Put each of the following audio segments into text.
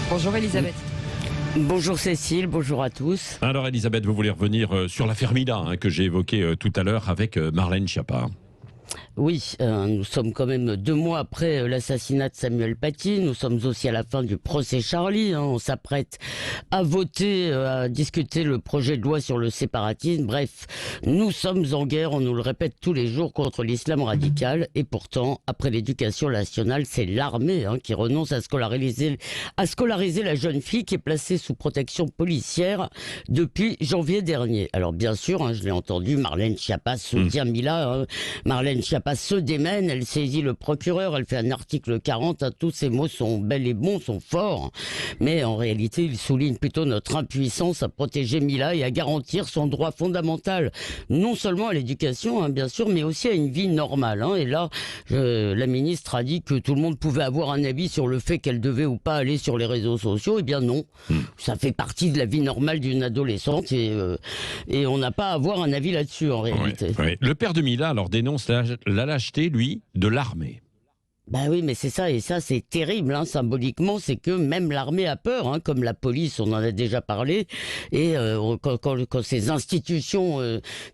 Bonjour Elisabeth. Bonjour Cécile, bonjour à tous. Alors Elisabeth, vous voulez revenir sur l'affaire Mila que j'ai évoquée tout à l'heure avec Marlène Schiappa. Oui, nous sommes quand même 2 mois après l'assassinat de Samuel Paty. Nous sommes aussi à la fin du procès Charlie. On s'apprête à voter, à discuter le projet de loi sur le séparatisme. Bref, nous sommes en guerre, on nous le répète tous les jours, contre l'islam radical. Et pourtant, après l'éducation nationale, c'est l'armée qui renonce à scolariser la jeune fille qui est placée sous protection policière depuis janvier dernier. Alors bien sûr, je l'ai entendu, Marlène Schiappa soutient Mila. Marlène Schiappa se démène, elle saisit le procureur, elle fait un article 40, tous ces mots sont bels et bons, sont forts, mais en réalité il souligne plutôt notre impuissance à protéger Mila et à garantir son droit fondamental, non seulement à l'éducation bien sûr, mais aussi à une vie normale. Et là, la ministre a dit que tout le monde pouvait avoir un avis sur le fait qu'elle devait ou pas aller sur les réseaux sociaux. Eh bien non, ça fait partie de la vie normale d'une adolescente et on n'a pas à avoir un avis là-dessus en réalité. Ouais. Le père de Mila alors dénonce la lâcheté, lui, de l'armée. Bah oui, mais c'est ça, et ça c'est terrible, symboliquement, c'est que même l'armée a peur, comme la police, on en a déjà parlé, et quand ces institutions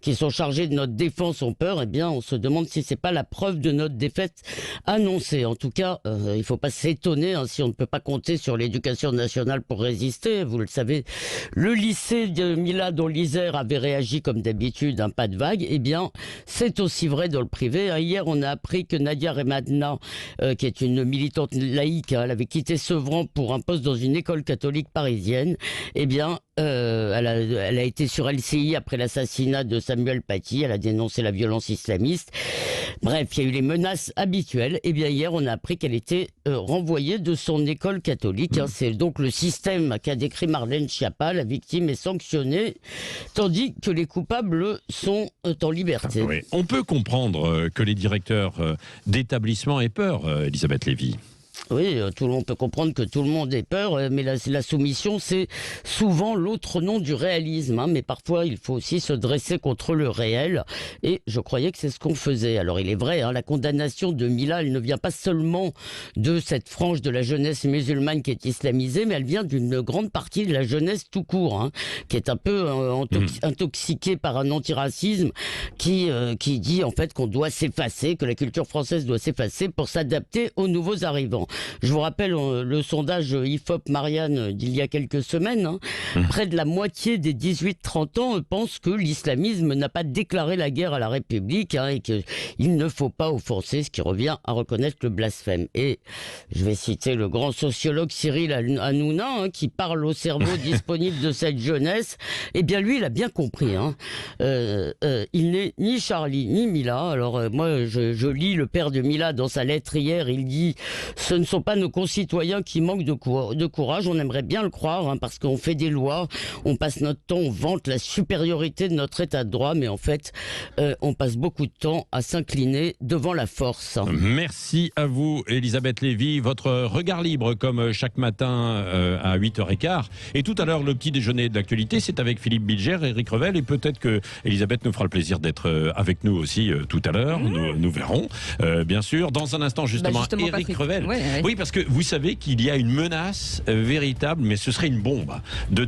qui sont chargées de notre défense ont peur, eh bien on se demande si c'est pas la preuve de notre défaite annoncée. En tout cas, il faut pas s'étonner si on ne peut pas compter sur l'éducation nationale pour résister. Vous le savez, le lycée de Mila dans l'Isère avait réagi comme d'habitude, pas de vague, eh bien c'est aussi vrai dans le privé. Hier, on a appris que Nadia Remadna, qui est une militante laïque, elle avait quitté Sevran pour un poste dans une école catholique parisienne. Eh bien, elle a été sur LCI après l'assassinat de Samuel Paty. Elle a dénoncé la violence islamiste. Bref, il y a eu les menaces habituelles. Eh bien, hier, on a appris qu'elle était renvoyée de son école catholique. C'est donc le système qu'a décrit Marlène Schiappa. La victime est sanctionnée, tandis que les coupables sont en liberté. Oui. On peut comprendre que les directeurs d'établissements aient peur, Elisabeth Lévy. Oui, tout le monde peut comprendre que tout le monde ait peur, mais la soumission, c'est souvent l'autre nom du réalisme. Mais parfois, il faut aussi se dresser contre le réel. Et je croyais que c'est ce qu'on faisait. Alors, il est vrai, la condamnation de Mila, elle ne vient pas seulement de cette frange de la jeunesse musulmane qui est islamisée, mais elle vient d'une grande partie de la jeunesse tout court, qui est un peu intoxiquée par un antiracisme qui dit en fait qu'on doit s'effacer, que la culture française doit s'effacer pour s'adapter aux nouveaux arrivants. Je vous rappelle le sondage IFOP Marianne d'il y a quelques semaines. Près de la moitié des 18-30 ans pensent que l'islamisme n'a pas déclaré la guerre à la République et qu'il ne faut pas offenser, ce qui revient à reconnaître le blasphème. Et je vais citer le grand sociologue Cyril Hanouna qui parle au cerveau disponible de cette jeunesse. Eh bien lui, il a bien compris. Il n'est ni Charlie ni Mila. Alors moi, je lis le père de Mila dans sa lettre hier. Il dit: ce ne sont pas nos concitoyens qui manquent de courage, on aimerait bien le croire, parce qu'on fait des lois, on passe notre temps, on vante la supériorité de notre état de droit, mais en fait, on passe beaucoup de temps à s'incliner devant la force. Merci à vous, Elisabeth Lévy. Votre regard libre, comme chaque matin à 8h15. Et tout à l'heure, le petit déjeuner de l'actualité, c'est avec Philippe Bilger et Eric Revel. Et peut-être que Elisabeth nous fera le plaisir d'être avec nous aussi tout à l'heure. Nous verrons, bien sûr. Dans un instant, justement Eric Revel. Ouais. Oui, parce que vous savez qu'il y a une menace véritable, mais ce serait une bombe de